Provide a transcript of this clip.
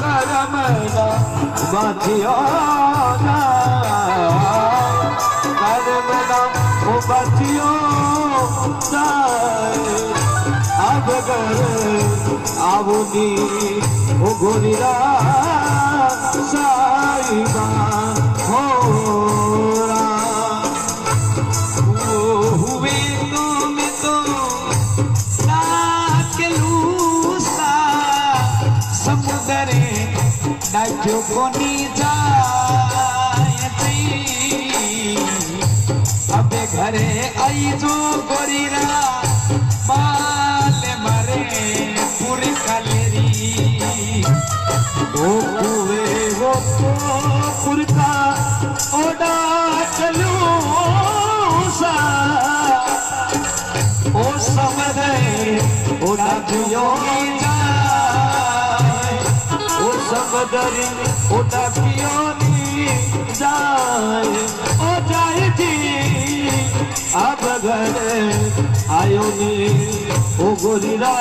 करमना बाजियो ना करमना वो बाजियो जाए अब घर आवनी वो गोरिया साईबा हो हुए तो नाकेलूसा समुद्रे डाक्यो कोनी जायती अबे घरे आई जो गोरीरा माले मरे पूरी कालेरी ओ कुए वो तो पुरका ओडा चलूसा ओ समझे ओडा जियो ओ समझरी ओडा पियोनी जाए ओ जाए थी अब घर आयो नी ओ गोरीरा